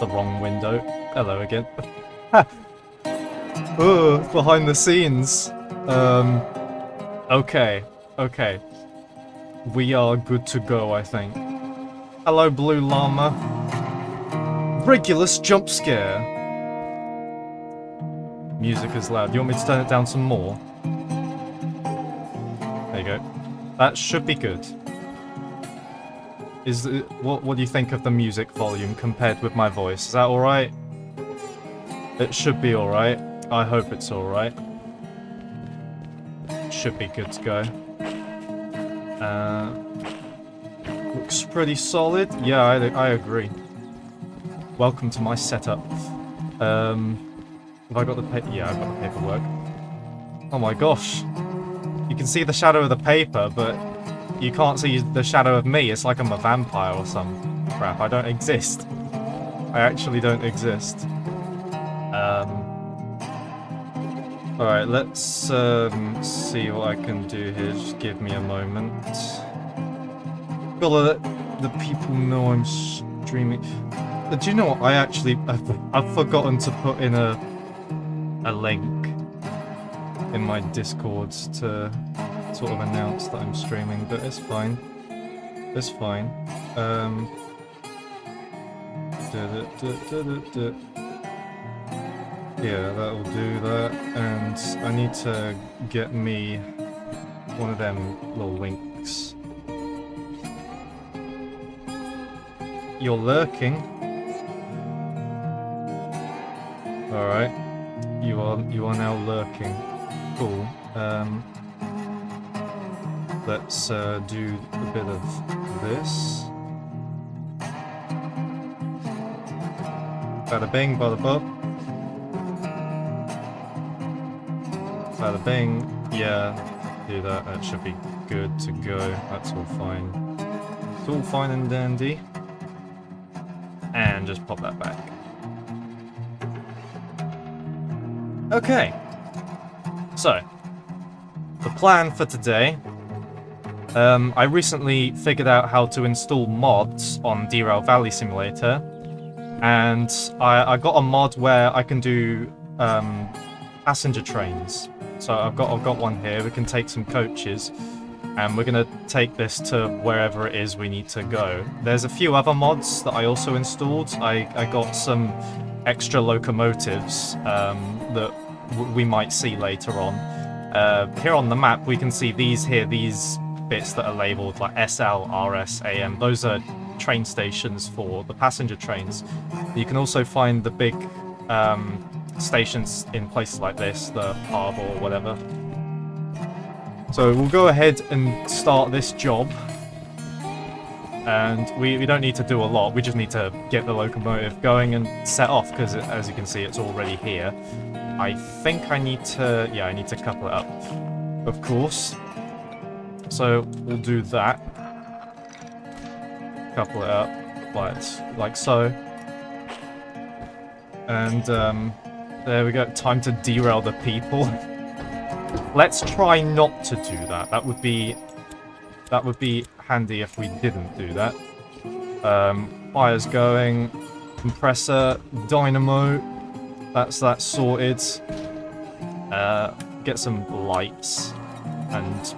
The wrong window. Hello again. Oh, behind the scenes. Okay. Okay. We are good to go, I think. Hello, Blue Llama. Regulus jump scare. Music is loud. You want me to turn it down some more? There you go. That should be good. What do you think of the music volume compared with my voice? Is that alright? It should be alright. I hope it's alright. Should be good to go. Looks pretty solid. Yeah, I agree. Welcome to my setup. Have I got the paper? Yeah, I've got the paperwork. Oh my gosh. You can see the shadow of the paper, but you can't see the shadow of me. It's like I'm a vampire or some crap. I don't exist. I actually don't exist. Alright, let's see what I can do here. Just give me a moment. Gotta let the people know I'm streaming. Do you know what? I've forgotten to put in a link in my Discords to sort of announce that I'm streaming, but it's fine. It's fine. Yeah, that'll do that, and I need to get me one of them little links. You're lurking. Alright. You are now lurking. Cool. Let's do a bit of this. Bada bing, bada bob. Bada bing. Yeah, do that. That should be good to go. That's all fine. It's all fine and dandy. And just pop that back. Okay. So, the plan for today. I recently figured out how to install mods on Derail Valley Simulator, and I got a mod where I can do passenger trains. So I've got one here. We can take some coaches, and we're gonna take this to wherever it is we need to go. There's a few other mods that I also installed. I got some extra locomotives that we might see later on. Here on the map, we can see these bits that are labeled like SL, RS, AM. Those are train stations for the passenger trains. You can also find the big stations in places like this, the harbour or whatever. So we'll go ahead and start this job. And we don't need to do a lot, we just need to get the locomotive going and set off, because as you can see, it's already here. I think I need to, yeah, I need to couple it up, of course. So we'll do that. Couple it up, like so. And there we go, time to derail the people. Let's try not to do that. That would be handy if we didn't do that. Fire's going, compressor, dynamo. That's that sorted. Get some lights and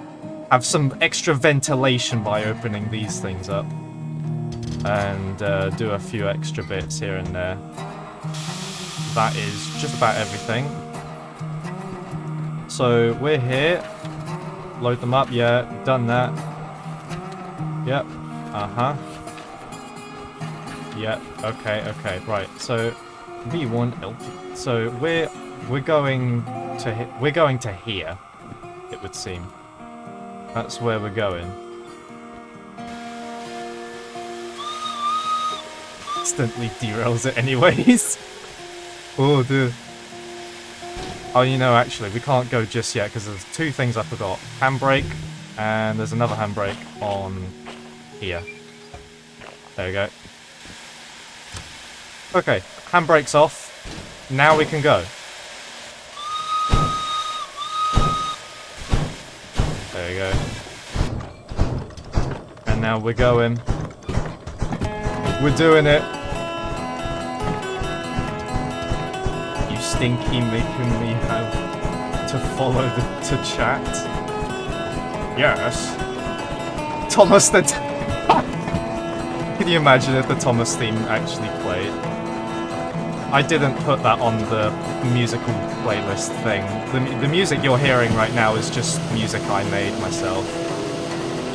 have some extra ventilation by opening these things up. And do a few extra bits here and there. That is just about everything. So we're here. Load them up, yeah, done that. Yep, uh-huh. Yep, okay, right. So V1 LT. So we're going to here, it would seem. That's where we're going. Instantly derails it anyways. Oh dear. Oh, you know, actually, we can't go just yet because there's two things I forgot. Handbrake, and there's another handbrake on here. There we go. Okay, handbrake's off. Now we can go. There we go. And now we're going. We're doing it. Stinky making me have to follow to chat. Yes. Thomas the... Can you imagine if the Thomas theme actually played? I didn't put that on the musical playlist thing. The music you're hearing right now is just music I made myself.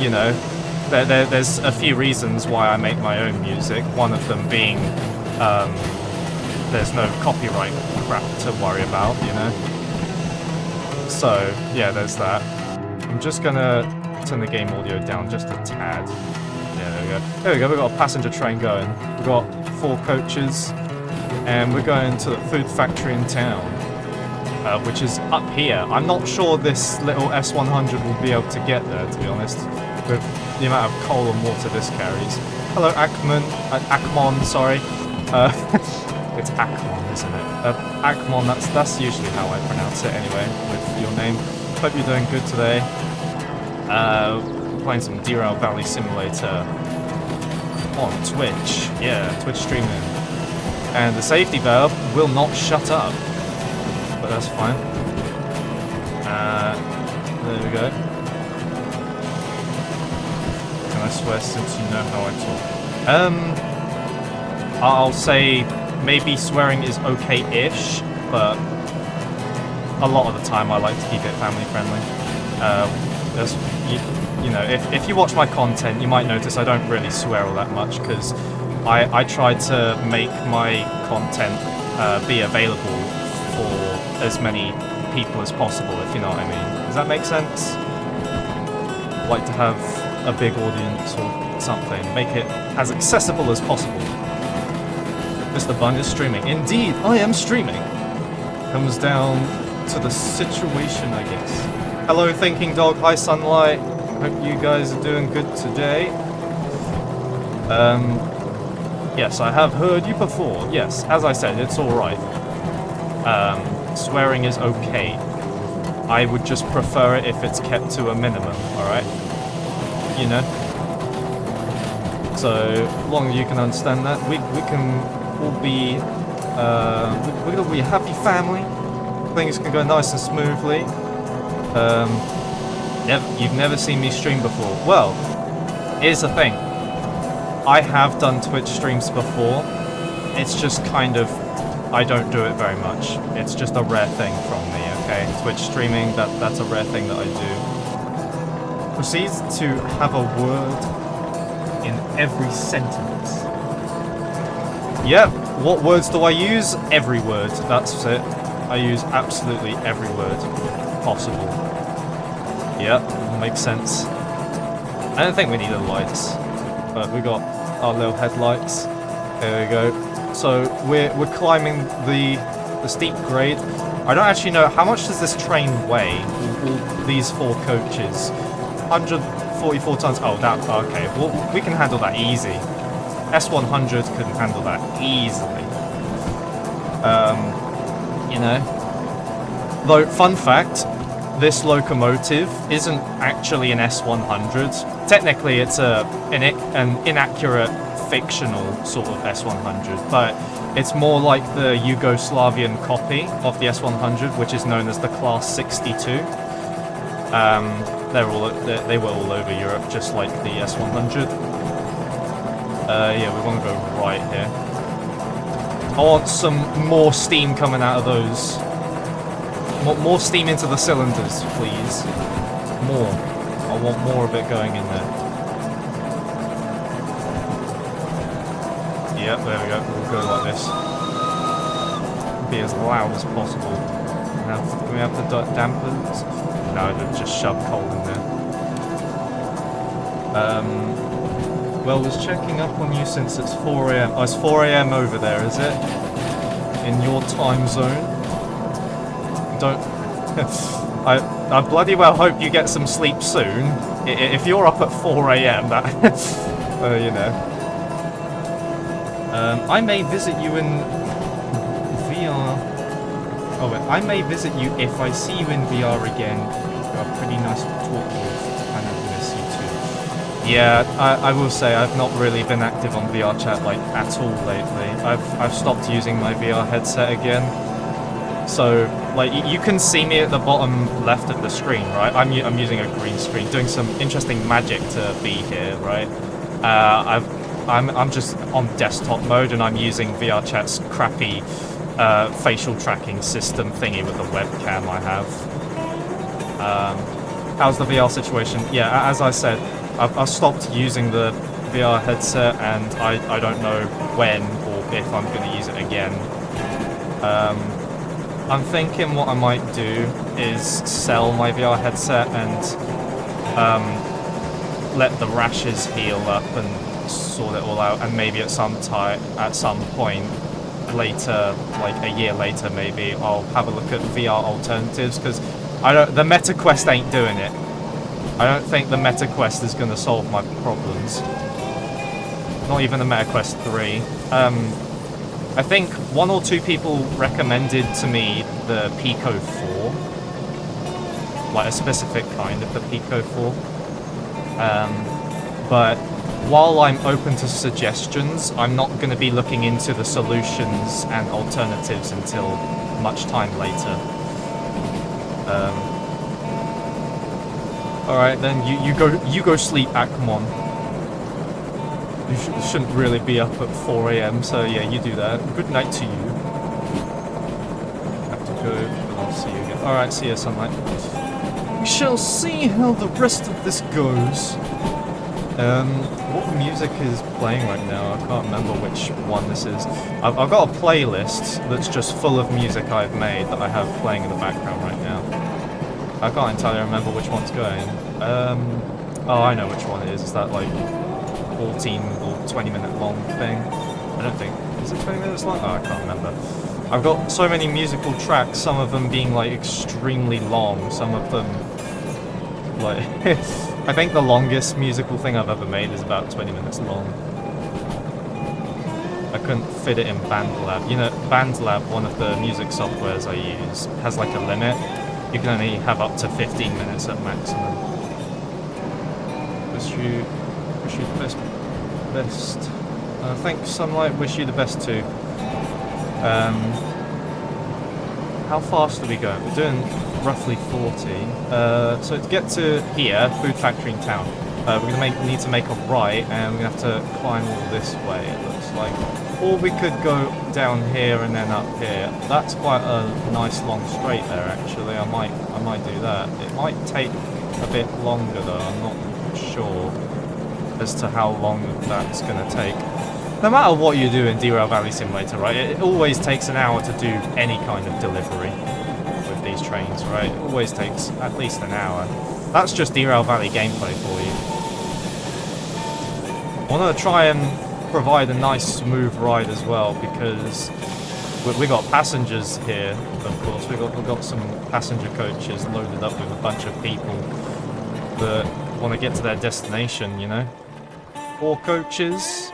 You know, there's a few reasons why I make my own music. One of them being, there's no copyright crap to worry about, you know? So, yeah, there's that. I'm just gonna turn the game audio down just a tad. Yeah, there we go. There we go, we've got a passenger train going. We've got 4 coaches. And we're going to the food factory in town, which is up here. I'm not sure this little S100 will be able to get there, to be honest, with the amount of coal and water this carries. Hello, Akmon, sorry. It's Akmon, isn't it? Akmon, that's usually how I pronounce it anyway, with your name. Hope you're doing good today. Playing some Derail Valley Simulator on Twitch. Yeah, Twitch streaming. And the safety valve will not shut up. But that's fine. There we go. Can I swear since you know how I talk? I'll say maybe swearing is okay-ish, but a lot of the time I like to keep it family friendly. You know, if you watch my content, you might notice I don't really swear all that much, because I try to make my content be available for as many people as possible, if you know what I mean. Does that make sense? I'd like to have a big audience or something. Make it as accessible as possible. Mr. Bun is streaming. Indeed, I am streaming. Comes down to the situation, I guess. Hello, Thinking Dog. Hi, Sunlight. Hope you guys are doing good today. Yes, I have heard you before. Yes, as I said, it's alright. Swearing is okay. I would just prefer it if it's kept to a minimum, alright? You know? So, long as you can understand that, we can all be, we're gonna be a happy family. Things can go nice and smoothly. You've never seen me stream before. Well, here's the thing. I have done Twitch streams before. It's just kind of, I don't do it very much. It's just a rare thing from me, okay? Twitch streaming, that's a rare thing that I do. Proceeds to have a word in every sentence. Yep, what words do I use? Every word, that's it. I use absolutely every word possible. Yep, makes sense. I don't think we need the lights, but we got our little headlights. There we go. So we're climbing the steep grade. I don't actually know how much does this train weigh. All these 4 coaches, 144 tons. Oh, that okay. Well, we can handle that easy. S100 can handle that easily. You know. Though, fun fact. This locomotive isn't actually an S100. Technically, it's an inaccurate, fictional sort of S100, but it's more like the Yugoslavian copy of the S100, which is known as the Class 62. They were all over Europe, just like the S100. Yeah, we want to go right here. I want some more steam coming out of those. More steam into the cylinders, please. More. I want more of it going in there. Yep, there we go. We'll go like this. Be as loud as possible. Can we have the dampers? No, they've just shoved coal in there. Well, I was checking up on you since it's 4 AM. Oh, it's 4 AM over there, is it? In your time zone? Don't... I bloody well hope you get some sleep soon. If you're up at 4 AM, that... you know. I may visit you in VR... Oh, wait. I may visit you if I see you in VR again. You're pretty nice to talk with. Kind of miss you too. Yeah, I will say I've not really been active on VR chat, like, at all lately. I've stopped using my VR headset again. So, like, you can see me at the bottom left of the screen, right? I'm using a green screen, doing some interesting magic to be here, right? I'm just on desktop mode, and I'm using VRChat's crappy facial tracking system thingy with the webcam I have. How's the VR situation? Yeah, as I said, I've stopped using the VR headset, and I don't know when or if I'm going to use it again. I'm thinking what I might do is sell my VR headset and let the rashes heal up and sort it all out, and maybe at some point later, like a year later maybe, I'll have a look at VR alternatives, because the MetaQuest ain't doing it. I don't think the MetaQuest is going to solve my problems. Not even the MetaQuest 3. I think 1 or 2 people recommended to me the Pico 4. Like a specific kind of the Pico 4. But while I'm open to suggestions, I'm not going to be looking into the solutions and alternatives until much time later. Alright then, you go sleep, Akmon. You shouldn't really be up at 4 AM, so yeah, you do that. Good night to you. Have to go, but I'll see you again. Alright, see you, Sunlight. We shall see how the rest of this goes. What music is playing right now? I can't remember which one this is. I've got a playlist that's just full of music I've made that I have playing in the background right now. I can't entirely remember which one's going. Oh, I know which one it is. Is that like 14 or 20 minute long thing? I don't think. Is it 20 minutes long? Oh, I can't remember. I've got so many musical tracks, some of them being like extremely long, some of them like I think the longest musical thing I've ever made is about 20 minutes long. I couldn't fit it in BandLab. You know, BandLab, one of the music softwares I use, has like a limit. You can only have up to 15 minutes at maximum. Wish you the best. Thanks, Sunlight. Wish you the best too. How fast are we going? We're doing roughly 40. So to get to here, Food Factory in town, we're gonna need to make a right, and we're gonna have to climb all this way, it looks like. Or we could go down here and then up here. That's quite a nice long straight there, actually. I might do that. It might take a bit longer though. I'm not sure as to how long that's gonna take. No matter what you do in Derail Valley Simulator, right? It always takes an hour to do any kind of delivery with these trains, right? It always takes at least an hour. That's just Derail Valley gameplay for you. I want to try and provide a nice smooth ride as well, because we got passengers here, of course. We got some passenger coaches loaded up with a bunch of people that want to get to their destination, you know? 4 coaches,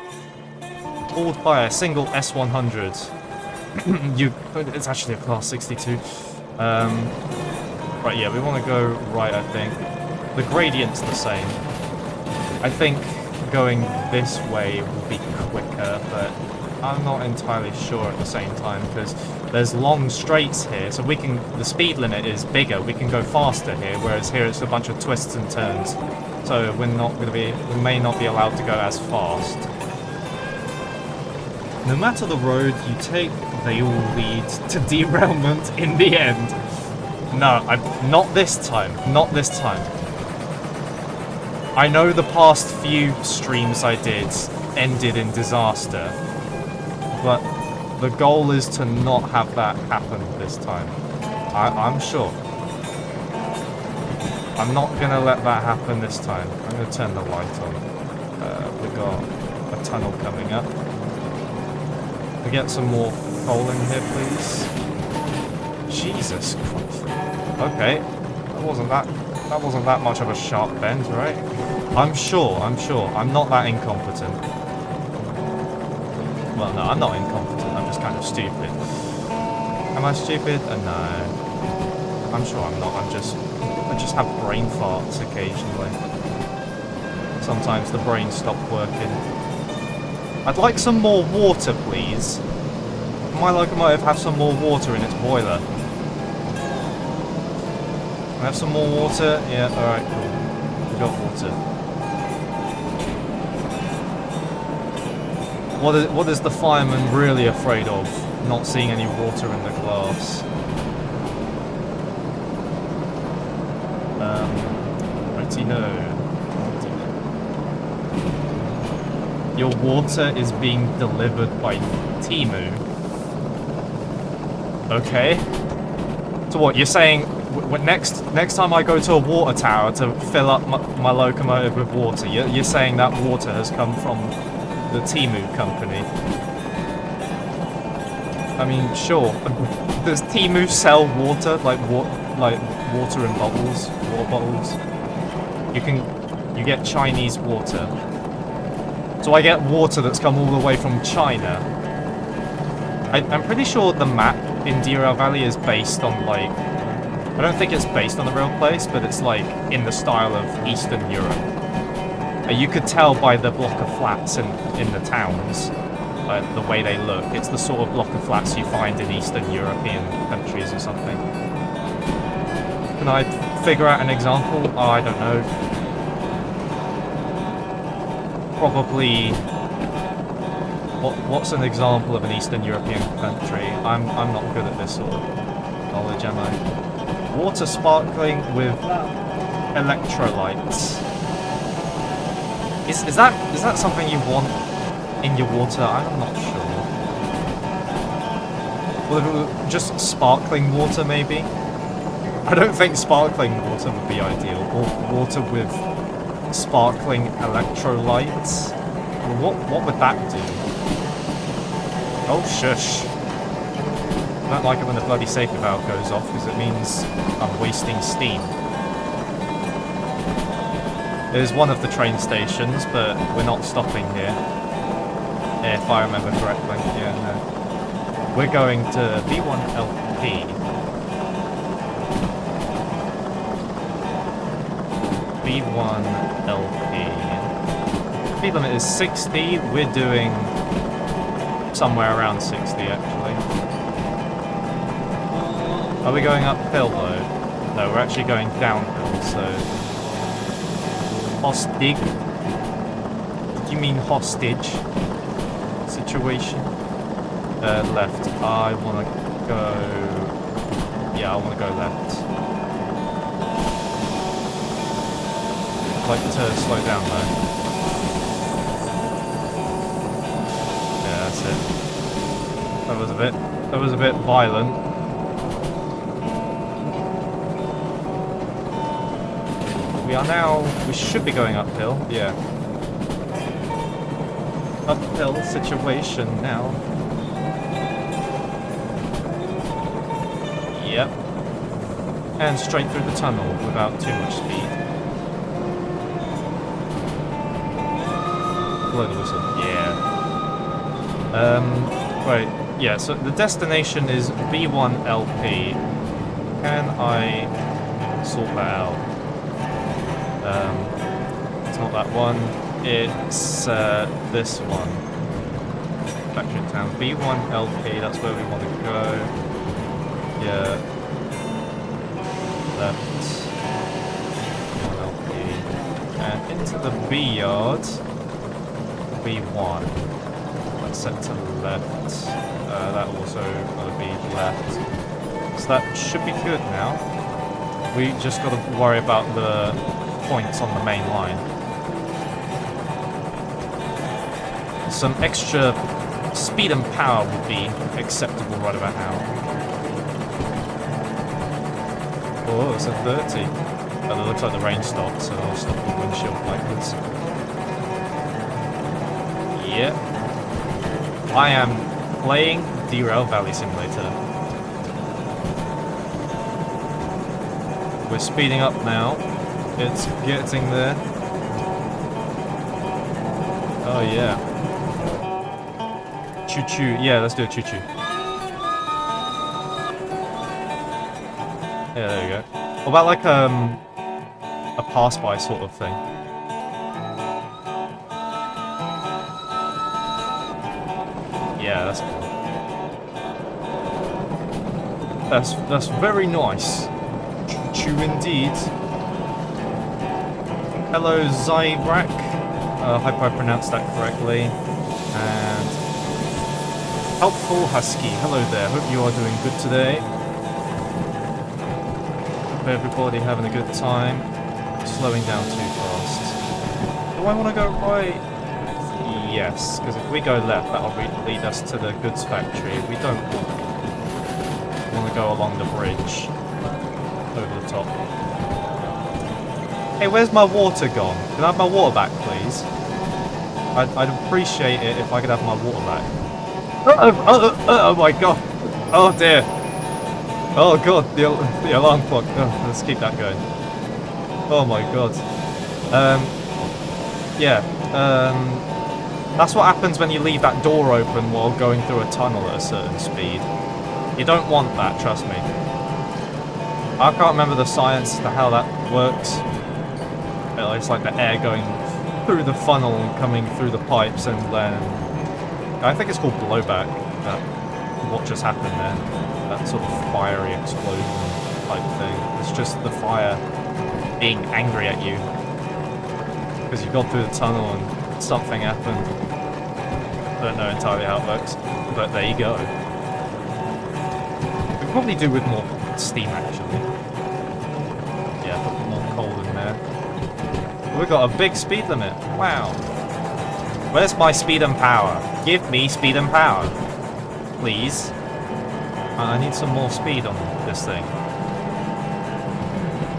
pulled by a single S100. It's actually a Class 62. Right, yeah, we want to go right, I think. The gradient's the same. I think going this way will be quicker, but I'm not entirely sure at the same time, because there's long straights here, so the speed limit is bigger, we can go faster here, whereas here it's a bunch of twists and turns. So we may not be allowed to go as fast. No matter the road you take, they all lead to derailment in the end. No, not this time. Not this time. I know the past few streams I did ended in disaster, but the goal is to not have that happen this time. I'm sure. I'm not gonna let that happen this time. I'm gonna turn the light on. We got a tunnel coming up. We get some more coal in here, please. Jesus Christ. Okay, that wasn't that much of a sharp bend, right? I'm sure. I'm not that incompetent. Well, no, I'm not incompetent. I'm just kind of stupid. Am I stupid? No. I'm sure I'm not. I just have brain farts occasionally. Sometimes the brain stops working. I'd like some more water, please. My locomotive have some more water in its boiler. I have some more water? Yeah, alright, cool. We got water. What is the fireman really afraid of? Not seeing any water in the glass. Righty-ho. Your water is being delivered by Temu. Okay. So what, you're saying next time I go to a water tower to fill up my locomotive with water, you're saying that water has come from the Temu company? I mean, sure. Does Temu sell water, like water in bottles, water bottles? You get Chinese water. So I get water that's come all the way from China. I'm pretty sure the map in Derail Valley is based on, like... I don't think it's based on the real place, but it's, like, in the style of Eastern Europe. You could tell by the block of flats in the towns, the way they look. It's the sort of block of flats you find in Eastern European countries or something. Can I figure out an example? Oh, I don't know. Probably... What's an example of an Eastern European country? I'm not good at this sort of knowledge, am I? Water sparkling with electrolytes. Is that something you want in your water? I'm not sure. Well, just sparkling water, maybe? I don't think sparkling water would be ideal. Or water with sparkling electrolytes. Well, what would that do? Oh, shush. I don't like it when the bloody safety valve goes off, because it means I'm wasting steam. There's one of the train stations, but we're not stopping here. If I remember correctly. Yeah, no. We're going to B1LP. B1LP. Speed limit is 60. We're doing somewhere around 60, actually. Are we going uphill, though? No, we're actually going downhill, so... Hostage? Do you mean hostage? Situation? Left. I want to go... Yeah, I want to go left. I'd like to slow down, though. Yeah, that's it. That was a bit violent. We should be going uphill, yeah. Uphill situation now. Yep. And straight through the tunnel without too much speed. Blow the whistle, yeah. Right, yeah, so the destination is B1LP. Can I sort that out? It's not that one, it's this one. Factory town, B1LP, that's where we want to go. Yeah. Left. B1LP. And into the B yard. B1. That's set to the left. That also got to be left. So that should be good now. We just got to worry about the points on the main line. Some extra speed and power would be acceptable right about now. Oh, it's at 30. But it looks like the rain stopped, so I'll stop the windshield backwards. Yep. I am playing Derail Valley Simulator. We're speeding up now. It's getting there. Oh yeah. Choo-choo. Yeah, let's do a choo-choo. Yeah, there we go. What about like a pass-by sort of thing? Yeah, that's cool. That's very nice. True indeed. Hello, Zybrak. I hope I pronounced that correctly. And Helpful Husky. Hello there. Hope you are doing good today. Hope everybody having a good time. Slowing down too fast. Do I want to go right? Yes, because if we go left, that'll lead us to the goods factory. We don't want to go along the bridge over the top. Hey, where's my water gone? Can I have my water back, please? I'd appreciate it if I could have my water back. Oh my god! Oh dear! Oh god, the alarm clock. Oh, let's keep that going. Oh my god. That's what happens when you leave that door open while going through a tunnel at a certain speed. You don't want that, trust me. I can't remember the science as to how that works. It's like the air going through the funnel and coming through the pipes, and then I think it's called blowback. What just happened there? That sort of fiery explosion type thing. It's just the fire being angry at you because you've gone through the tunnel and something happened. I don't know entirely how it works, but there you go. We could probably do with more steam actually. Yeah, put more coal in there. We've got a big speed limit. Wow. Where's my speed and power? Give me speed and power, please. I need some more speed on this thing.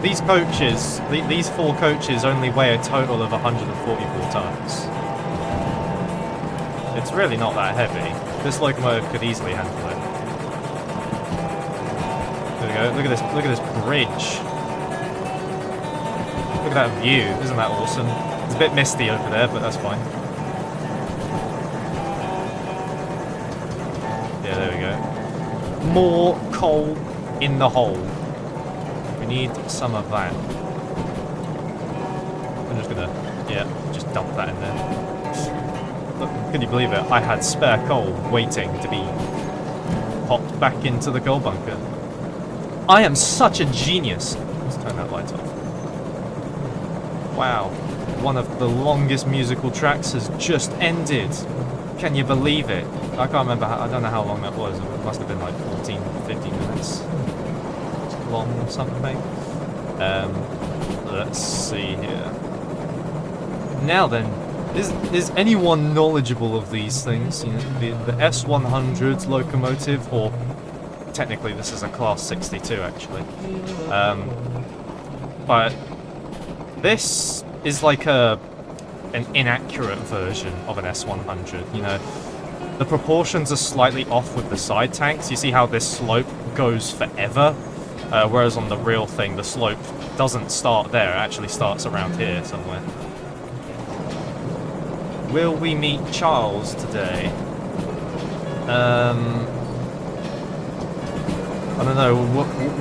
These coaches, these 4 coaches only weigh a total of 144 tons. It's really not that heavy. This locomotive could easily handle it. There we go. Look at this bridge. Look at that view. Isn't that awesome? It's a bit misty over there, but that's fine. Yeah, there we go. More coal in the hole. We need some of that. I'm just gonna, just dump that in there. Look, can you believe it? I had spare coal waiting to be popped back into the coal bunker. I am such a genius. Let's turn that light off. Wow. One of the longest musical tracks has just ended. Can you believe it? I can't remember, I don't know how long that was. It must have been like 14, 15 minutes long or something. Let's see here. Now then, is anyone knowledgeable of these things? You know, the S100 locomotive, or technically this is a class 62 actually. But this is like an inaccurate version of an S100, you know. The proportions are slightly off with the side tanks. You see how this slope goes forever? Whereas on the real thing, the slope doesn't start there. It actually starts around here somewhere. Will we meet Charles today? I don't know.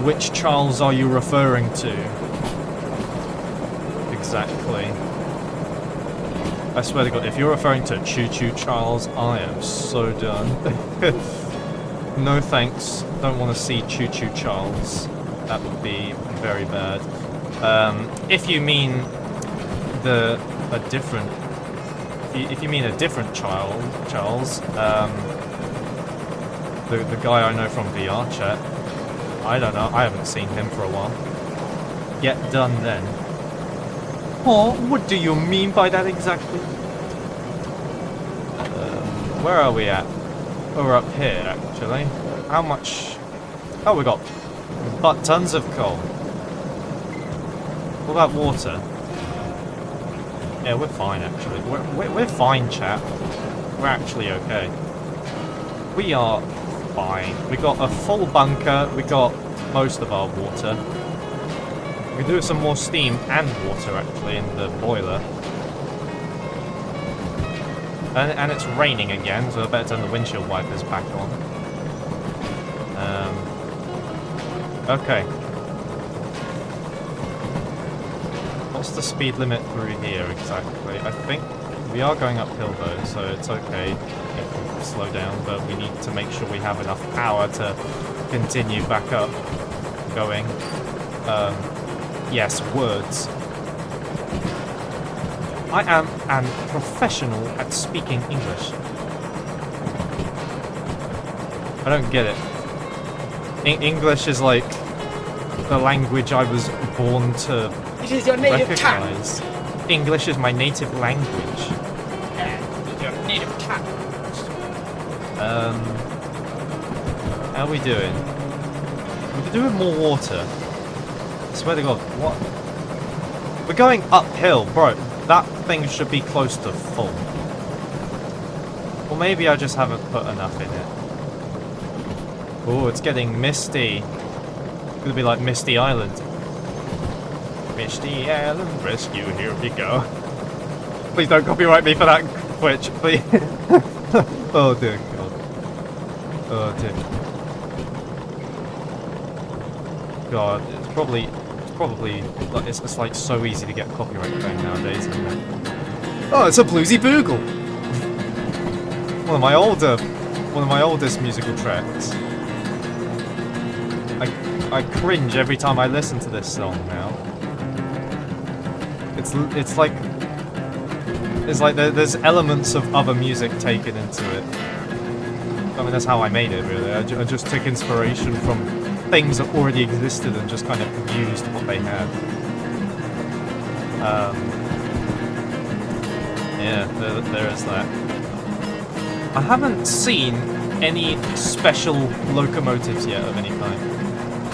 Which Charles are you referring to? Exactly. I swear to God, if you're referring to Choo Choo Charles, I am so done. No thanks. Don't want to see Choo Choo Charles. That would be very bad. If you mean if you mean a different Charles, the guy I know from VR chat, I don't know. I haven't seen him for a while. Get done then. Oh, what do you mean by that exactly? Where are we at? Oh, we're up here, actually. How much? Oh, we got tons of coal. What about water? Yeah, we're fine, actually. We're fine, chat. We're actually okay. We are fine. We got a full bunker. We got most of our water. We can do some more steam and water, actually, in the boiler. And it's raining again, so I better turn the windshield wipers back on. Okay. What's the speed limit through here, exactly? I think we are going uphill, though, so it's okay if we slow down, but we need to make sure we have enough power to continue back up going. yes, words. I am an professional at speaking English. I don't get it. English is like the language I was born to It is your native recognize. English is my native language. tongue. Your native tongue. How are we doing? We're doing more water. I swear to God, what? We're going uphill, bro. That thing should be close to full. Or maybe I just haven't put enough in it. Oh, it's getting misty. It's gonna be like Misty Island. Misty Island Rescue, here we go. Please don't copyright me for that, Twitch, please. Oh dear God. Oh dear. God, it's probably like it's like so easy to get copyright claim nowadays, isn't it? Oh, it's a bluesy boogle. One of my oldest musical tracks. I cringe every time I listen to this song now. It's like there's elements of other music taken into it. I mean, that's how I made it, really. I just took inspiration from things that already existed and just kind of used what they had. Yeah, there is that. I haven't seen any special locomotives yet of any kind.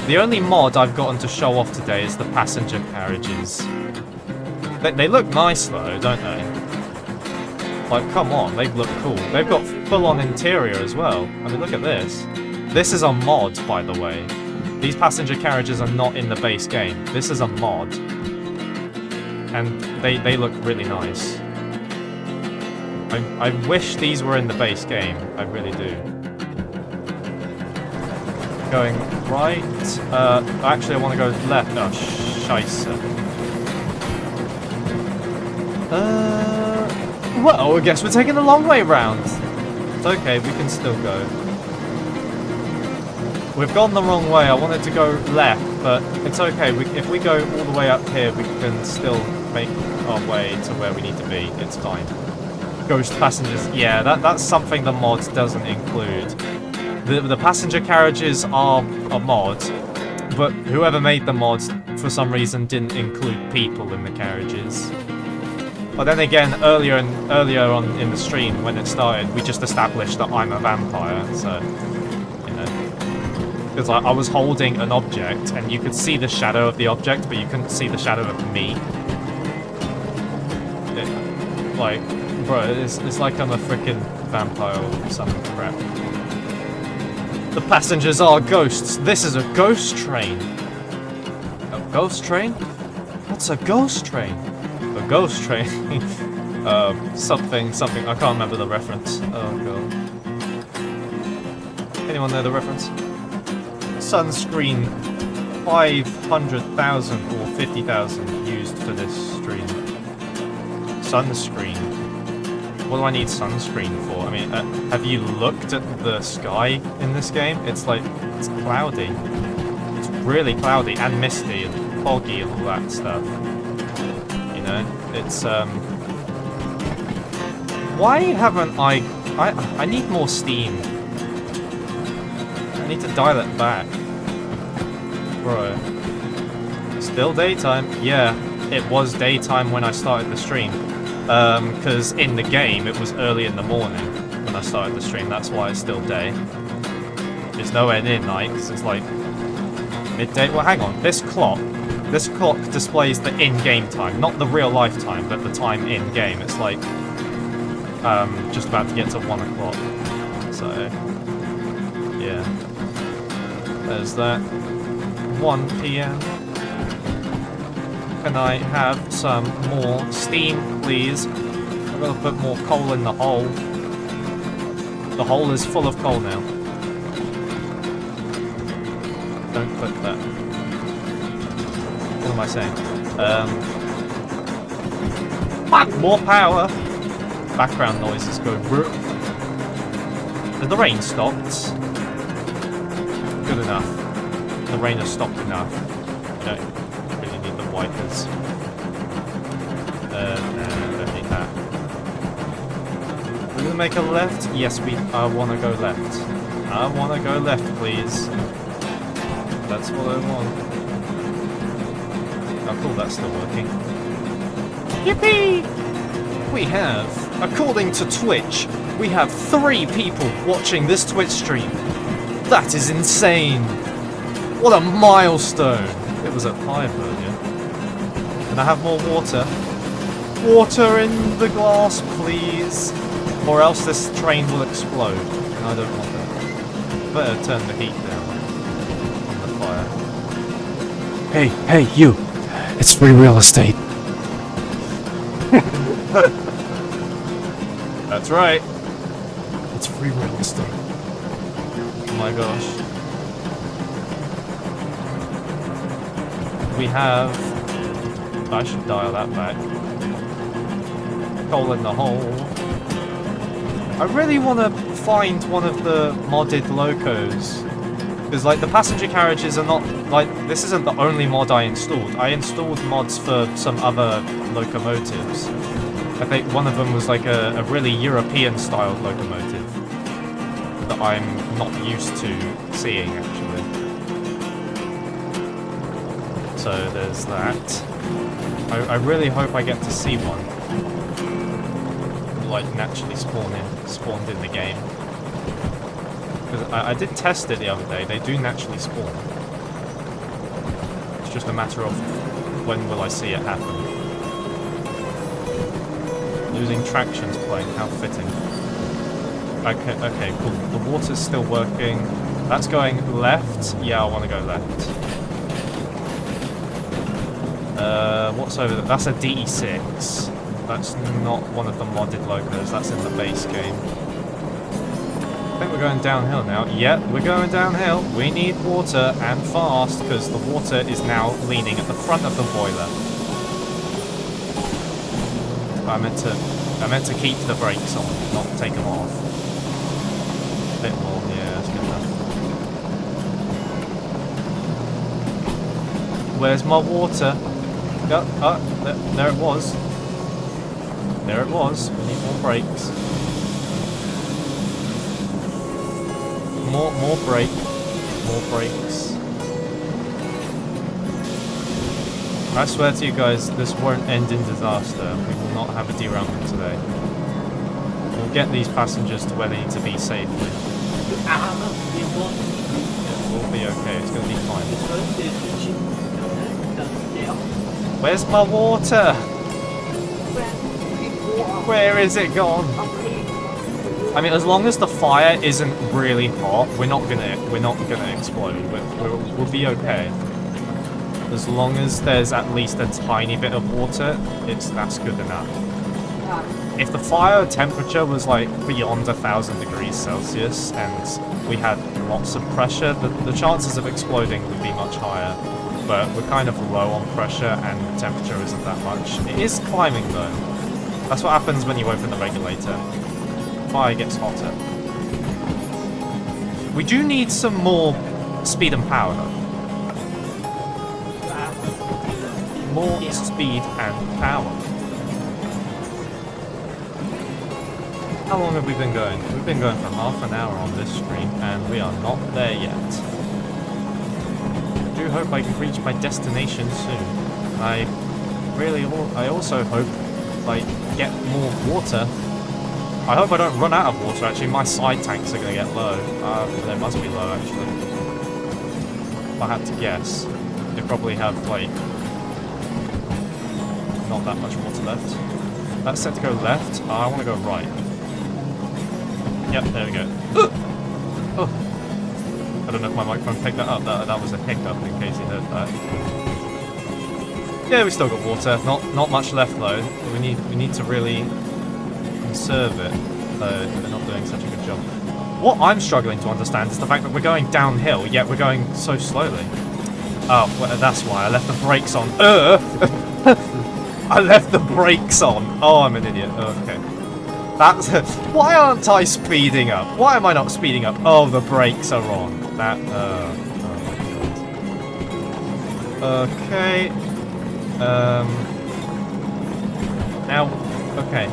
The only mod I've gotten to show off today is the passenger carriages. They look nice though, don't they? Like, come on, they look cool. They've got full-on interior as well. I mean, look at this. This is a mod, by the way. These passenger carriages are not in the base game. This is a mod. And they look really nice. I wish these were in the base game. I really do. Going right. Actually, I want to go left. Oh, scheisse. Well, I guess we're taking the long way round. It's okay, we can still go. We've gone the wrong way. I wanted to go left, but it's okay. If we go all the way up here, we can still make our way to where we need to be. It's fine. Ghost passengers. Yeah, that's something the mod doesn't include. The passenger carriages are a mod, but whoever made the mod, for some reason, didn't include people in the carriages. But then again, earlier on in the stream, when it started, we just established that I'm a vampire, so, you know. Because I was holding an object, and you could see the shadow of the object, but you couldn't see the shadow of me. Like, bro, it's like I'm a freaking vampire or some crap. The passengers are ghosts. This is a ghost train. A ghost train? What's a ghost train? A ghost train. Something. I can't remember the reference. Oh god. Anyone know the reference? Sunscreen 500,000 or 50,000 used for this stream. Sunscreen. What do I need sunscreen for? I mean, have you looked at the sky in this game? It's like, it's cloudy. It's really cloudy and misty and foggy and all that stuff. You know, it's why haven't I need more steam. I need to dial it back. Bro. Still daytime. Yeah, it was daytime when I started the stream. Because in the game it was early in the morning when I started the stream. That's why it's still day. It's nowhere near night because it's like midday. Well, hang on. This clock displays the in-game time, not the real life time, but the time in-game. It's like just about to get to 1 o'clock. So yeah, there's that. 1 p.m. Can I have some more steam, please? I've got to put more coal in the hole. The hole is full of coal now. Don't click that. What am I saying? More power! Background noises go. The rain stopped. Good enough. The rain has stopped enough. Don't really need the wipers. No, don't need that. We're gonna make a left? Yes, I wanna go left. I wanna go left, please. That's what I want. Oh cool, that's still working. Yippee! We have, according to Twitch, we have 3 people watching this Twitch stream. That is insane! What a milestone! It was at 5 earlier. Can I have more water? Water in the glass, please! Or else this train will explode. And I don't want that. Better turn the heat down on the fire. Hey, you! It's free real estate. That's right. It's free real estate. Oh my gosh. We have... I should dial that back. Hole in the hole. I really want to find one of the modded locos. Because, like, the passenger carriages are not... Like, this isn't the only mod I installed. I installed mods for some other locomotives. I think one of them was, like, a really European-styled locomotive. That I'm not used to seeing, actually. So, there's that. I really hope I get to see one. Like, naturally spawned in the game. Because I did test it the other day, they do naturally spawn. It's just a matter of when will I see it happen. Losing traction's playing, how fitting. Okay, cool. The water's still working. That's going left. Yeah, I want to go left. What's over there? That's a DE6. That's not one of the modded locos, that's in the base game. I think we're going downhill now. Yep, we're going downhill. We need water, and fast, because the water is now leaning at the front of the boiler. I meant to keep the brakes on, not take them off. A bit more, yeah, that's good enough. Where's my water? There it was. There it was. We need more brakes. More brake. More brakes. I swear to you guys, this won't end in disaster. We will not have a derailment today. We'll get these passengers to where they need to be safely. It will be okay. It's going to be fine. Where's my water? Where is it gone? I mean, as long as the fire isn't really hot, we're not gonna explode. We'll be okay. As long as there's at least a tiny bit of water, that's good enough. If the fire temperature was like beyond 1,000 degrees Celsius and we had lots of pressure, the chances of exploding would be much higher. But we're kind of low on pressure and the temperature isn't that much. It is climbing though. That's what happens when you open the regulator. Fire gets hotter. We do need some more speed and power though. More speed and power. How long have we been going? We've been going for half an hour on this stream and we are not there yet. I do hope I can reach my destination soon. I also hope I get more water. I hope I don't run out of water, actually. My side tanks are going to get low. They must be low, actually. If I had to guess, they probably have, like, not that much water left. That's set to go left. I want to go right. Yep, there we go. Oh. I don't know if my microphone picked that up. That was a hiccup, in case you heard that. Yeah, we still got water. Not much left, though. We need to really conserve it, though they're not doing such a good job. What I'm struggling to understand is the fact that we're going downhill, yet we're going so slowly. Oh, well, that's why I left the brakes on. I left the brakes on. Oh, I'm an idiot. Oh, okay. That's why aren't I speeding up? Why am I not speeding up? Oh, the brakes are on. That. Oh my god. Okay. Now, okay.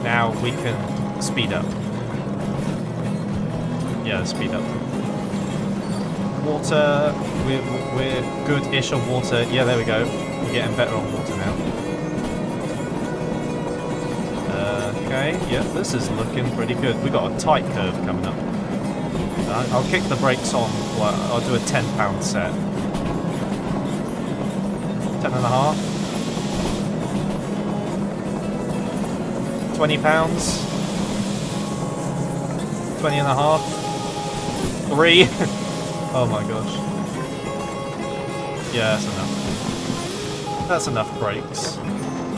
Now we can speed up. Yeah, speed up. Water, we're good-ish on water. Yeah, there we go. We're getting better on water now. Okay, yeah, this is looking pretty good. We got a tight curve coming up. I'll kick the brakes on. Well, I'll do a 10-pound set. 10.5. 20 pounds. 20.5. 3. Oh my gosh. Yeah, that's enough. That's enough brakes.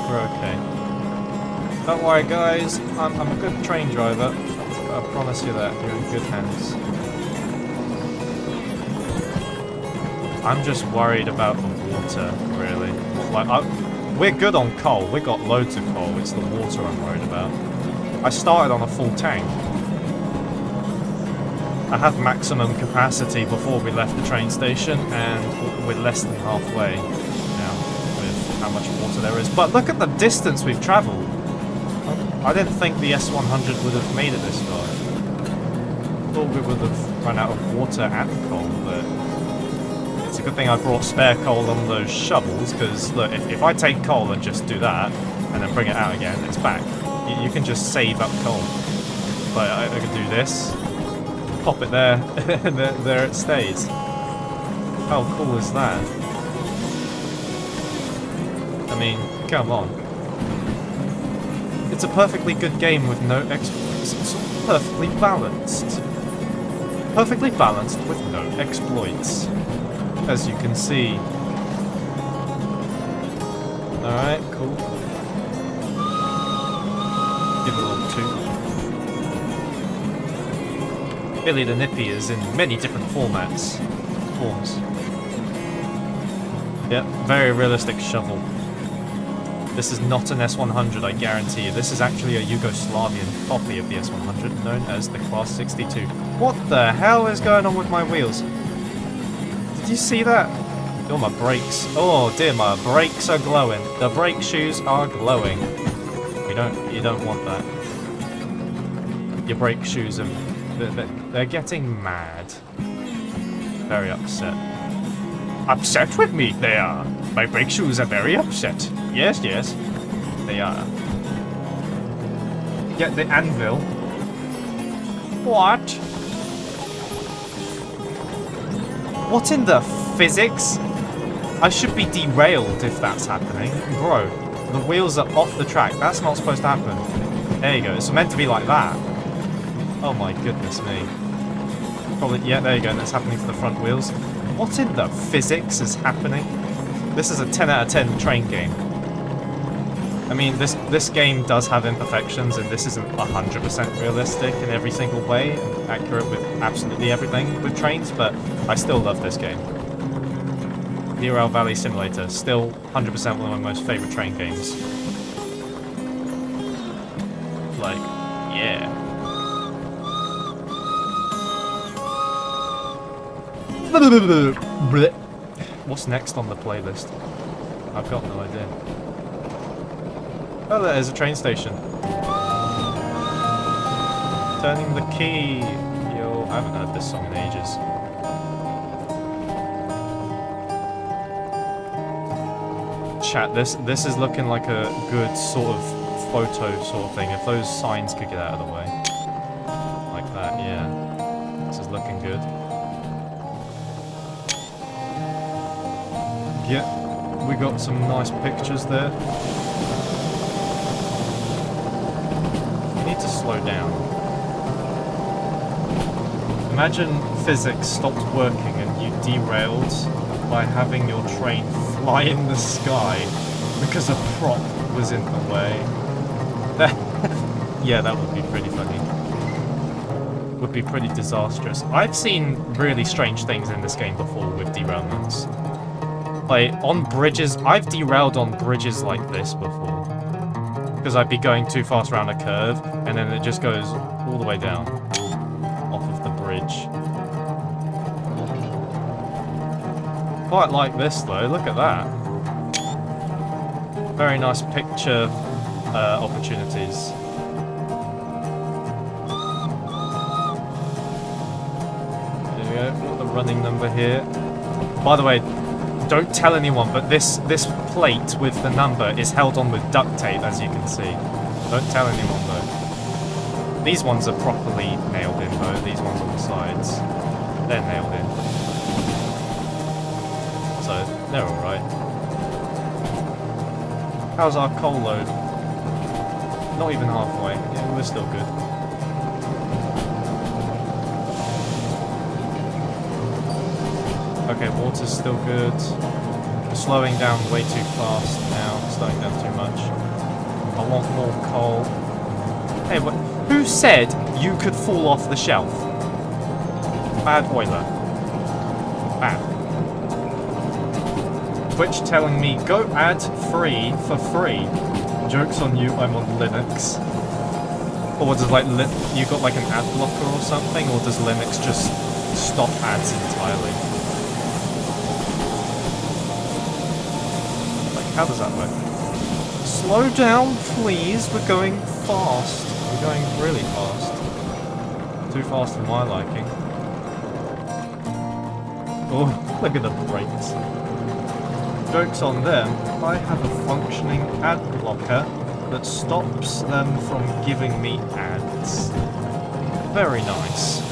We're okay. Don't worry, guys. I'm a good train driver. I promise you that. You're in good hands. I'm just worried about the water, really. Like, we're good on coal. We got loads of coal. It's the water I'm worried about. I started on a full tank. I had maximum capacity before we left the train station, and we're less than halfway now with how much water there is. But look at the distance we've travelled. I didn't think the S100 would have made it this far. I thought we would have run out of water and coal, but it's a good thing I brought spare coal on those shovels, because look, if I take coal and just do that, and then bring it out again, it's back. You can just save up coal. But I could do this. Pop it there, and there it stays. How cool is that? I mean, come on. It's a perfectly good game with no exploits. It's perfectly balanced. Perfectly balanced with no exploits. As you can see. Alright, cool. Give it a little toot. Billy the Nippy is in many different forms. Yep, very realistic shovel. This is not an S100, I guarantee you. This is actually a Yugoslavian copy of the S100, known as the Class 62. What the hell is going on with my wheels? Did you see that? Oh, my brakes. Oh dear, my brakes are glowing. The brake shoes are glowing. You don't want that. Your brake shoes are... They're getting mad. Very upset. Upset with me, they are. My brake shoes are very upset. Yes, yes, they are. Get the anvil. What? What in the physics? I should be derailed if that's happening. Bro, the wheels are off the track. That's not supposed to happen. There you go. It's meant to be like that. Oh my goodness me. Probably, yeah, there you go. That's happening to the front wheels. What in the physics is happening? This is a 10 out of 10 train game. I mean, this game does have imperfections, and this isn't 100% realistic in every single way, and accurate with absolutely everything with trains, but I still love this game. Derail Valley Simulator, still 100% one of my most favourite train games. Like, yeah. What's next on the playlist? I've got no idea. Oh, there's a train station. Turning the key. Yo, I haven't heard this song in ages. Chat, this is looking like a good sort of photo sort of thing. If those signs could get out of the way. Like that, yeah. This is looking good. Yeah, we got some nice pictures there. You need to slow down. Imagine physics stopped working and you derailed by having your train fly in the sky because a prop was in the way. Yeah, that would be pretty funny. Would be pretty disastrous. I've seen really strange things in this game before with derailments. Like, on bridges, I've derailed on bridges like this before. Because I'd be going too fast around a curve, and then it just goes all the way down. Off of the bridge. quite like this though, look at that. Very nice picture opportunities. There we go, got the running number here. By the way, don't tell anyone, but this plate with the number is held on with duct tape, as you can see. Don't tell anyone though. These ones are properly nailed in though, these ones on the sides. They're nailed in. So, they're alright. How's our coal load? Not even halfway. Yeah, we're still good. Okay, water's still good. We're slowing down way too fast now, slowing down too much. I want more coal. Hey, who said you could fall off the shelf? Bad oiler. Bad. Twitch telling me, go ad free for free. Joke's on you, I'm on Linux. Or does like, you got like an ad blocker or something? Or does Linux just stop ads entirely? Like, how does that work? Slow down, please, we're going fast. We're going really fast. Too fast for my liking. Oh, look at the brakes. Joke's on them, I have a functioning ad blocker that stops them from giving me ads. Very nice.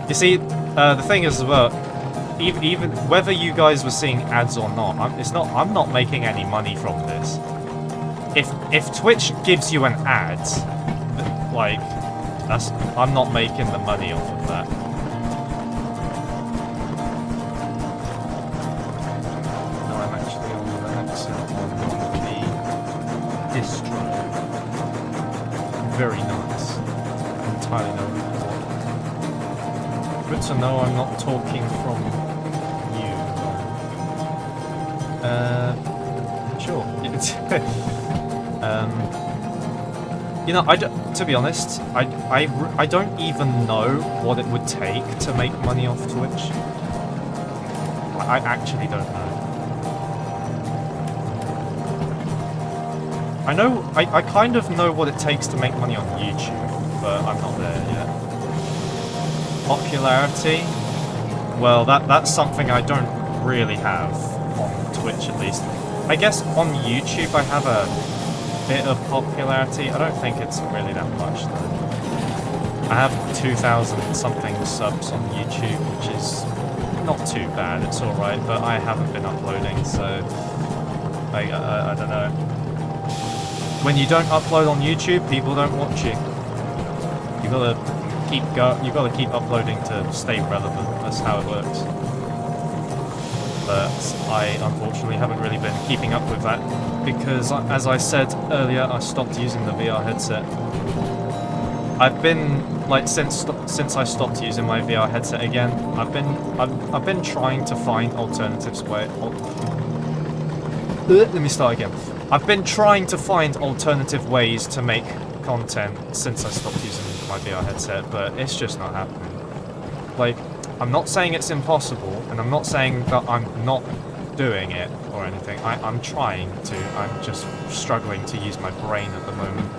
You see, the thing is as well, even whether you guys were seeing ads or not, I'm not making any money from this. If Twitch gives you an ad, like, I'm not making the money off of that. No, I'm actually on the next one on the distro. Very nice. Entirely know what. Good to know I'm not talking from you. Sure. You know, to be honest, I don't even know what it would take to make money off Twitch. I actually don't know. I kind of know what it takes to make money on YouTube, but I'm not there yet. Popularity? Well, that's something I don't really have on Twitch, at least. I guess on YouTube I have a bit of popularity. I don't think it's really that much though. I have 2,000 something subs on YouTube, which is not too bad, it's alright, but I haven't been uploading, so I don't know. When you don't upload on YouTube, people don't watch you. You gotta keep uploading to stay relevant, that's how it works. But I unfortunately haven't really been keeping up with that because, as I said earlier, I stopped using the VR headset. I've been like since I stopped using my VR headset again. I've been trying to find alternatives let me start again. I've been trying to find alternative ways to make content since I stopped using my VR headset, but it's just not happening. Like, I'm not saying it's impossible, and I'm not saying that I'm not doing it or anything. I'm trying to. I'm just struggling to use my brain at the moment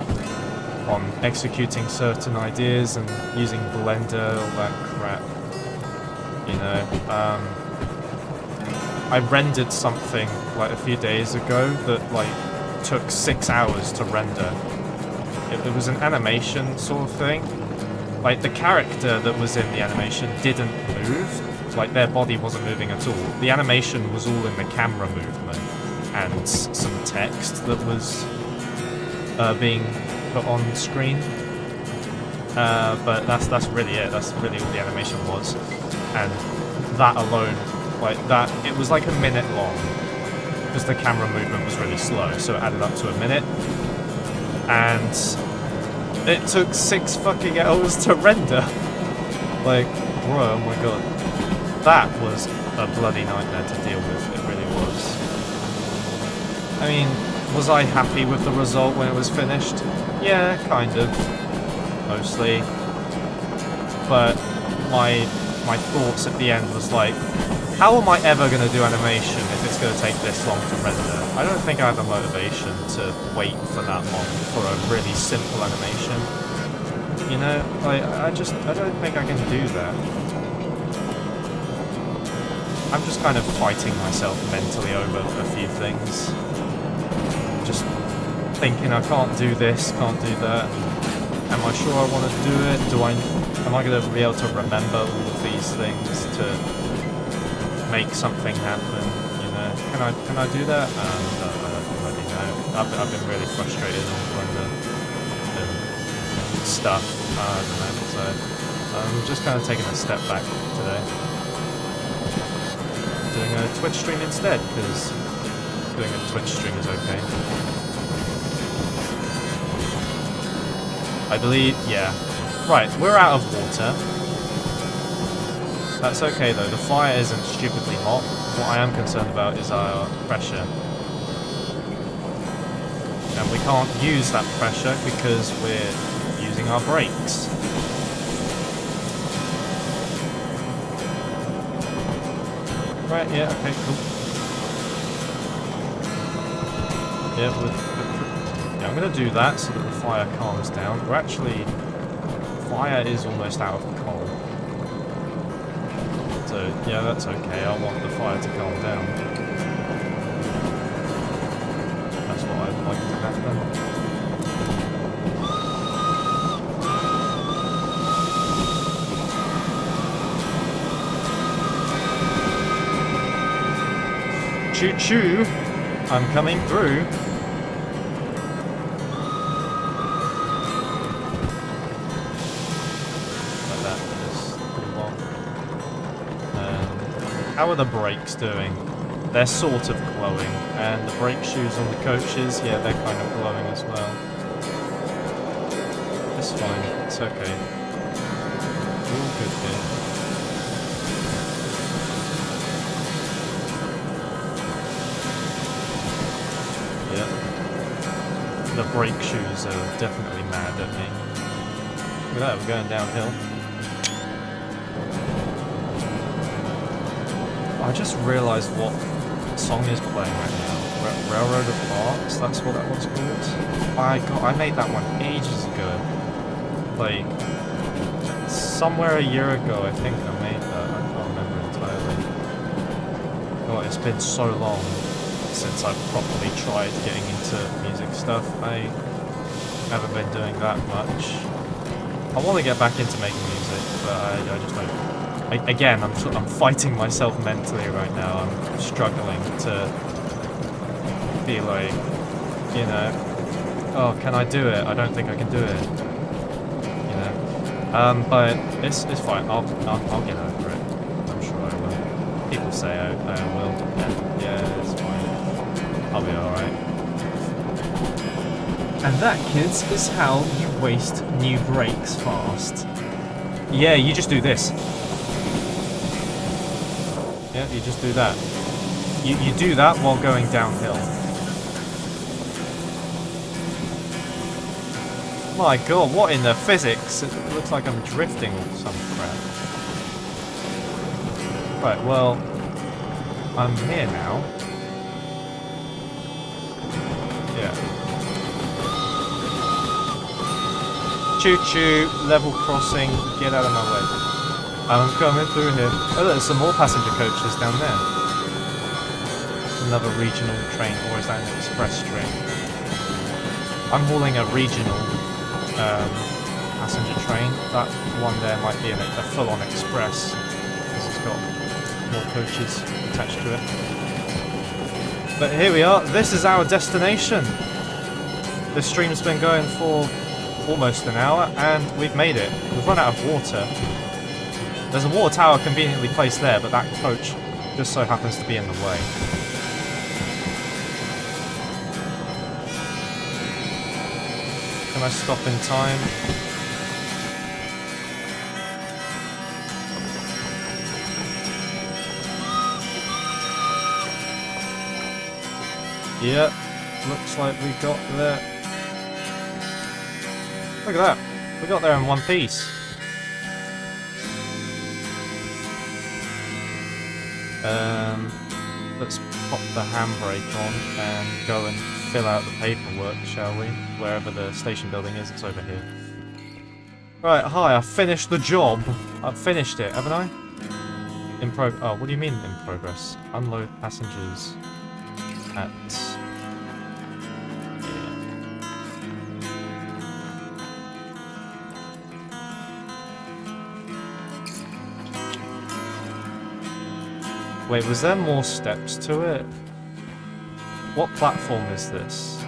on executing certain ideas and using Blender, all that crap. You know, I rendered something like a few days ago that like took 6 hours to render. It was an animation sort of thing. Like, the character that was in the animation didn't move, like their body wasn't moving at all. The animation was all in the camera movement and some text that was being put on screen. But that's really it, that's really all the animation was. And that alone, like that, it was like a minute long, because the camera movement was really slow, so it added up to a minute. And it took 6 fucking hours to render. Like, bro, oh my god. That was a bloody nightmare to deal with, it really was. I mean, was I happy with the result when it was finished? Yeah, kind of. Mostly. But my my thoughts at the end was like, how am I ever going to do animation if it's going to take this long to render? I don't think I have a motivation to wait for that long for a really simple animation. You know, I don't think I can do that. I'm just kind of fighting myself mentally over a few things. Just thinking I can't do this, can't do that. Am I sure I want to do it? Am I going to be able to remember all of these things to make something happen? You know, can I do that? I don't really know. I've been really frustrated on the stuff. I don't know. So I'm just kind of taking a step back today. Doing a Twitch stream instead, because doing a Twitch stream is okay. I believe, yeah. Right, we're out of water. That's okay though, the fire isn't stupidly hot. What I am concerned about is our pressure. And we can't use that pressure because we're using our brakes. Right, yeah, okay, cool. Yeah, I'm gonna do that so that the fire calms down. We're actually... fire is almost out of coal. So, yeah, that's okay. I want the fire to calm down. That's what I'd like to happen. Choo-choo! I'm coming through. Like that, just pretty long. How are the brakes doing? They're sort of glowing. And the brake shoes on the coaches, yeah, they're kind of glowing as well. It's fine, it's okay. We're all good here. The brake shoes are definitely mad at me. Look at that, we're going downhill. I just realised what song is playing right now. Railroad of Hearts, that's what that one's called. I made that one ages ago. Like, somewhere a year ago I think I made that. I can't remember entirely. Oh, it's been so long since I've properly tried getting into music stuff. I haven't been doing that much. I want to get back into making music, but I just don't. Again, I'm fighting myself mentally right now. I'm struggling to be like, you know, oh, can I do it? I don't think I can do it. You know, but it's fine. I'll get over it. I'm sure I will. People say I will. Yeah, it's fine. I'll be alright. And that, kids, is how you waste new brakes fast. Yeah, you just do this. Yeah, you just do that. You do that while going downhill. My god, what in the physics? It looks like I'm drifting or some crap. Right, well, I'm here now. Yeah. Choo-choo, level crossing, get out of my way. I'm coming through here. Oh, there's some more passenger coaches down there. Another regional train, or is that an express train? I'm hauling a regional passenger train. That one there might be a full-on express, because it's got more coaches attached to it. But here we are, this is our destination. The stream's been going for almost an hour, and we've made it. We've run out of water. There's a water tower conveniently placed there, but that coach just so happens to be in the way. Can I stop in time? Yep, looks like we got there. Look at that, we got there in one piece. Let's pop the handbrake on and go and fill out the paperwork, shall we? Wherever the station building is, it's over here. Right, hi, I finished the job. I've finished it, haven't I? Oh, what do you mean in progress? Unload passengers at... Wait, was there more steps to it? What platform is this?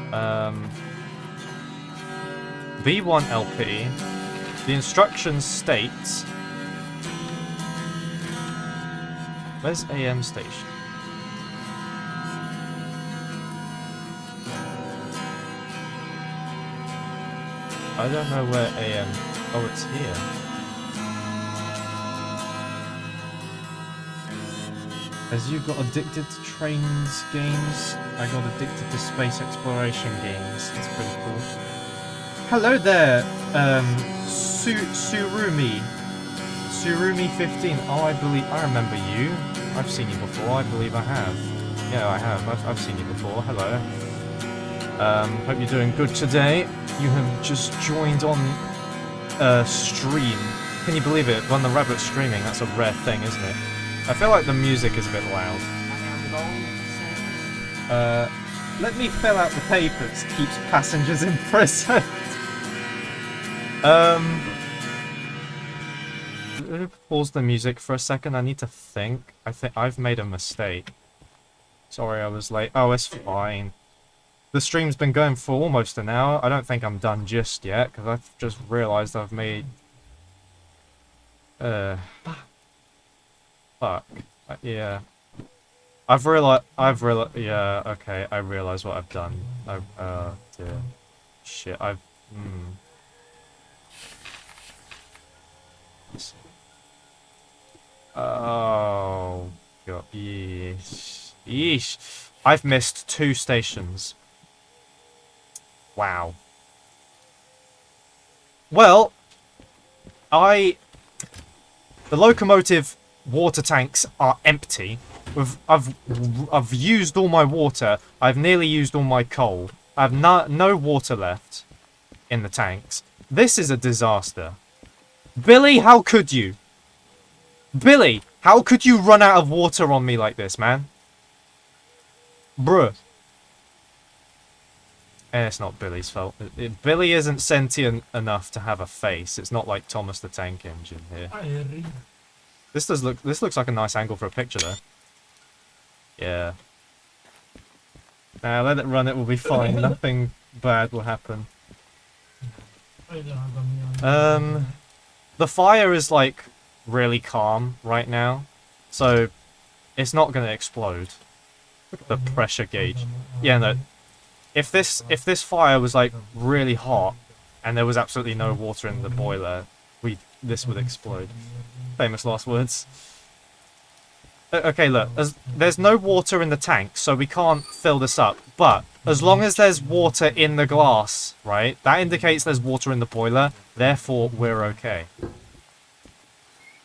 V1 LP. The instructions states... Where's AM station? I don't know where AM... Oh, it's here. As you got addicted to trains games, I got addicted to space exploration games. It's pretty cool. Hello there, Surumi. Surumi15. Oh, I remember you. I've seen you before. I believe I have. Yeah, I have. I've seen you before. Hello. Hope you're doing good today. You have just joined on stream. Can you believe it? When the rabbit's streaming, that's a rare thing, isn't it? I feel like the music is a bit loud. Let me fill out the papers. Keeps passengers in prison. Pause the music for a second. I need to think. I think I've made a mistake. Sorry, I was late. Oh, it's fine. The stream's been going for almost an hour. I don't think I'm done just yet because I've just realised I've made. Fuck. Yeah. I've realized. Yeah. Okay. I realize what I've done. Dear. Shit. Oh. God. Yeesh. Yeesh. I've missed 2 stations. Wow. Well. The locomotive water tanks are empty. I've used all my water. I've nearly used all my coal. I have no water left in the tanks. This is a disaster. Billy, how could you? Billy, how could you run out of water on me like this, man? Bruh. It's not Billy's fault. Billy isn't sentient enough to have a face. It's not like Thomas the Tank Engine here. This looks like a nice angle for a picture though. Yeah. Let it run, it will be fine. Nothing bad will happen. The fire is like really calm right now. So it's not gonna explode. Look at the pressure gauge. Yeah, no. If this fire was like really hot and there was absolutely no water in the boiler, this would explode. Famous last words. Okay, look, there's no water in the tank, so we can't fill this up. But as long as there's water in the glass, right, that indicates there's water in the boiler. Therefore, we're okay.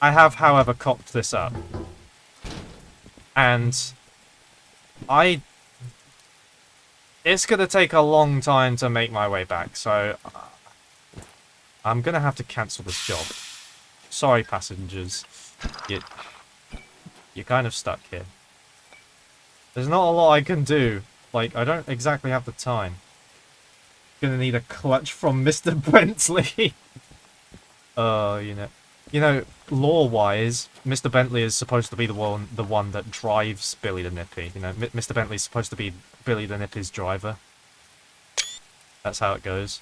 I have, however, cocked this up, and it's gonna take a long time to make my way back. So I'm gonna have to cancel this job. Sorry, passengers. You're kind of stuck here. There's not a lot I can do. Like, I don't exactly have the time. Gonna need a clutch from Mr. Bentley. You know, lore-wise, Mr. Bentley is supposed to be the one that drives Billy the Nippy. You know, Mr. Bentley's supposed to be Billy the Nippy's driver. That's how it goes.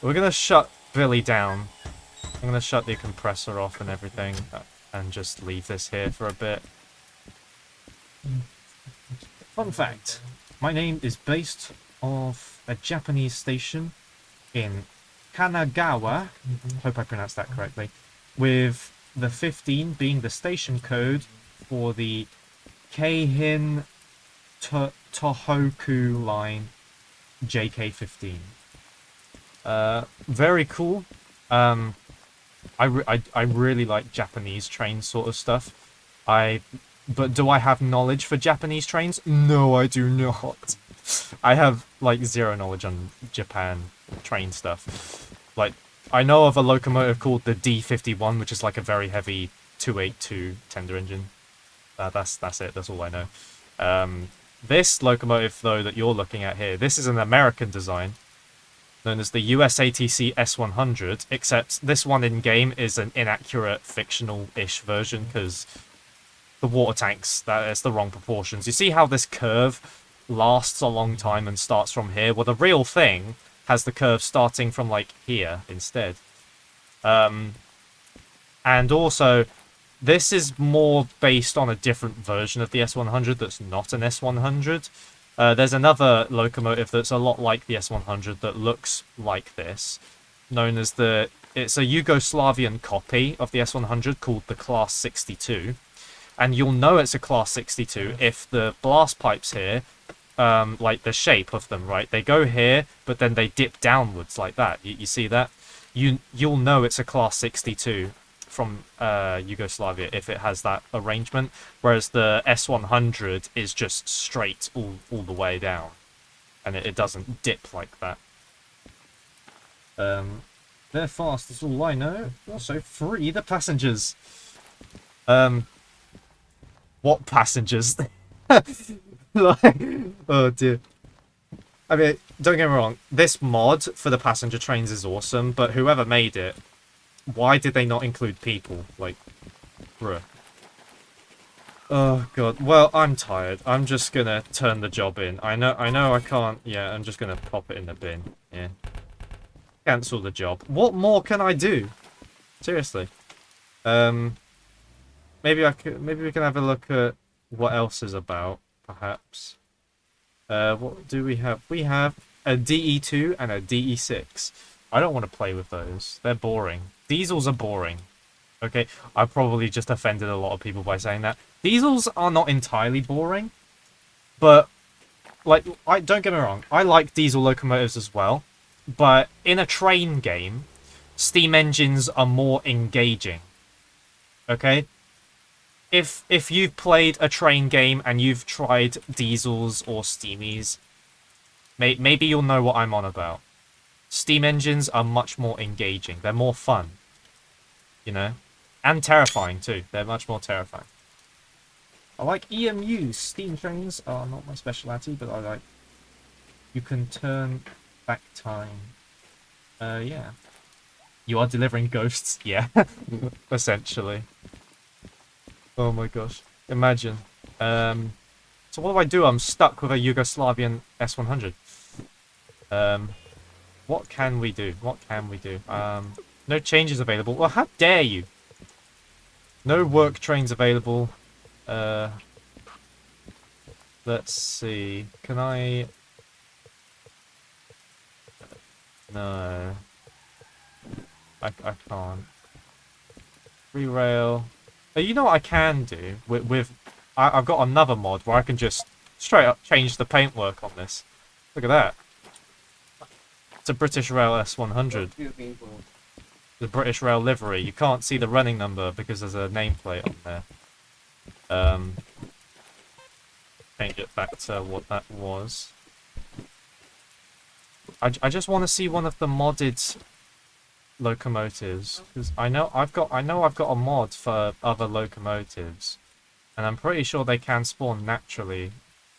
We're gonna shut Billy down. I'm gonna shut the compressor off and everything, and just leave this here for a bit. Fun fact: my name is based off a Japanese station in Kanagawa. Hope I pronounced that correctly. With the 15 being the station code for the Keihin Tohoku line JK15. Very cool. I really like Japanese train sort of stuff. But do I have knowledge for Japanese trains? No, I do not. I have like zero knowledge on Japan train stuff. Like, I know of a locomotive called the D51, which is like a very heavy 282 tender engine. That's it. That's all I know. This locomotive, though, that you're looking at here, this is an American design, known as the USATC S100, except this one in-game is an inaccurate, fictional-ish version, because the water tanks, that's the wrong proportions. You see how this curve lasts a long time and starts from here? Well, the real thing has the curve starting from, like, here instead. And also, this is more based on a different version of the S100 that's not an S100. There's another locomotive that's a lot like the S100 that looks like this, known as it's a Yugoslavian copy of the S100 called the Class 62. And you'll know it's a Class 62 if the blast pipes here, like the shape of them, right? They go here, but then they dip downwards like that. You see that? You'll know it's a Class 62 from Yugoslavia if it has that arrangement, whereas the S100 is just straight all the way down, and it doesn't dip like that. They're fast, that's all I know. Also, free the passengers. What passengers? Like, oh dear. I mean, don't get me wrong, this mod for the passenger trains is awesome, but whoever made it, why did they not include people? Like, bruh. Oh god. Well, I'm tired. I'm just gonna turn the job in. I know I can't. Yeah, I'm just gonna pop it in the bin. Yeah. Cancel the job. What more can I do? Seriously. Maybe we can have a look at what else is about, perhaps. What do we have? We have a DE2 and a DE6. I don't want to play with those. They're boring. Diesels are boring. Okay, I probably just offended a lot of people by saying that. Diesels are not entirely boring, but like, don't get me wrong, I like diesel locomotives as well, but in a train game, steam engines are more engaging. Okay? If you've played a train game and you've tried diesels or steamies, maybe you'll know what I'm on about. Steam engines are much more engaging. They're more fun. You know? And terrifying, too. They're much more terrifying. I like EMUs. Steam trains are not my specialty, but I like... You can turn back time. Yeah. You are delivering ghosts? Yeah. Essentially. Oh my gosh. Imagine. So what do I do? I'm stuck with a Yugoslavian S100. What can we do? What can we do? No changes available. Well, how dare you? No work trains available. Let's see. Can I... No. I can't. Free rail. You know what I can do? I've got another mod where I can just straight up change the paintwork on this. Look at that. It's a British Rail S100. The British Rail livery. You can't see the running number because there's a nameplate on there. Change it back to what that was. I just want to see one of the modded locomotives, because I know I've got a mod for other locomotives, and I'm pretty sure they can spawn naturally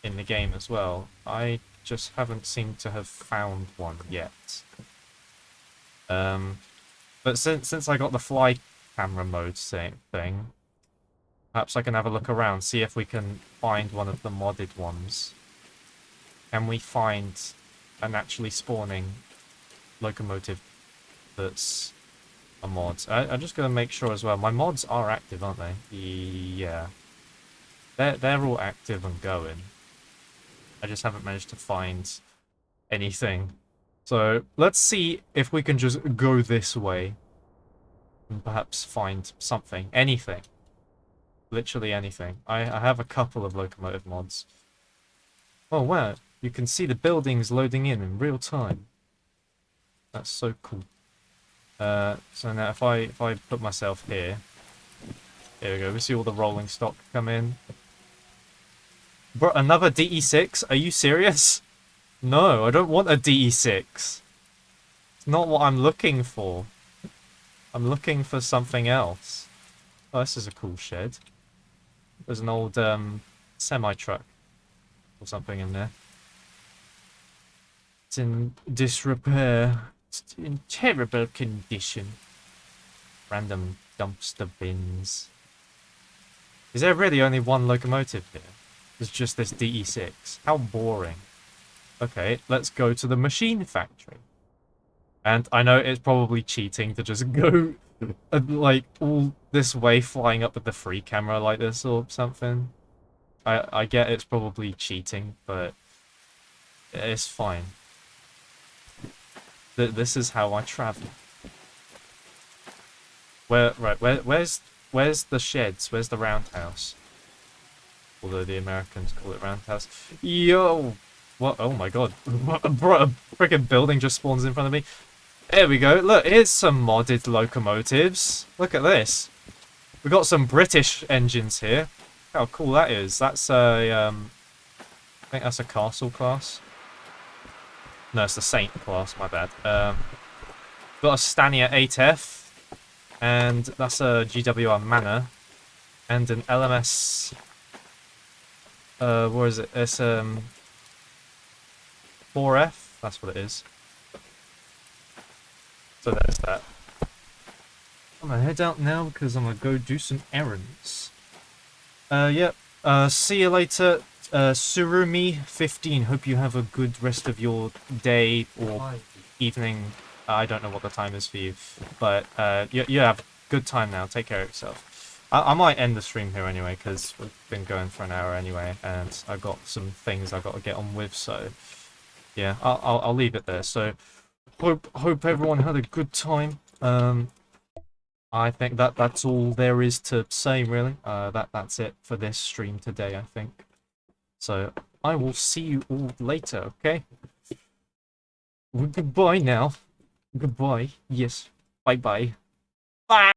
in the game as well. I just haven't seemed to have found one yet. But since I got the fly camera mode thing, perhaps I can have a look around, see if we can find one of the modded ones. Can we find a naturally spawning locomotive that's a mod? I'm just going to make sure as well. My mods are active, aren't they? Yeah. They're all active and going. I just haven't managed to find anything. So let's see if we can just go this way and perhaps find something. Anything. Literally anything. I have a couple of locomotive mods. Oh wow, you can see the buildings loading in real time. That's so cool. So now if I put myself here, here we go. We see all the rolling stock come in. Bro, another DE6? Are you serious? No, I don't want a DE6. It's not what I'm looking for. I'm looking for something else. Oh, this is a cool shed. There's an old semi-truck or something in there. It's in disrepair. It's in terrible condition. Random dumpster bins. Is there really only one locomotive here? There's just this DE6. How boring. Okay, let's go to the machine factory. And I know it's probably cheating to just go like all this way flying up with the free camera like this or something. I get it's probably cheating, but it's fine. This is how I travel. Where's the sheds? Where's the roundhouse? Although the Americans call it roundhouse. Yo! What? Oh my god. Bro, a freaking building just spawns in front of me. There we go. Look, here's some modded locomotives. Look at this. We've got some British engines here. How cool that is. That's a, I think that's a castle class. No, it's the Saint class, my bad. Got a Stania 8F. And that's a GWR Manor. And an LMS... what is it? It's, 4F? That's what it is. So there's that. I'm gonna head out now because I'm gonna go do some errands. Yep. See you later, Surumi15. Hope you have a good rest of your day or evening. I don't know what the time is for you, but you have a good time now. Take care of yourself. I might end the stream here anyway because we've been going for an hour anyway, and I've got some things I've got to get on with. So yeah, I'll leave it there. So. Hope everyone had a good time. I think that's all there is to say really. That's it for this stream today, I think. So I will see you all later, okay? Well, goodbye now. Goodbye. Yes. Bye bye. Bye.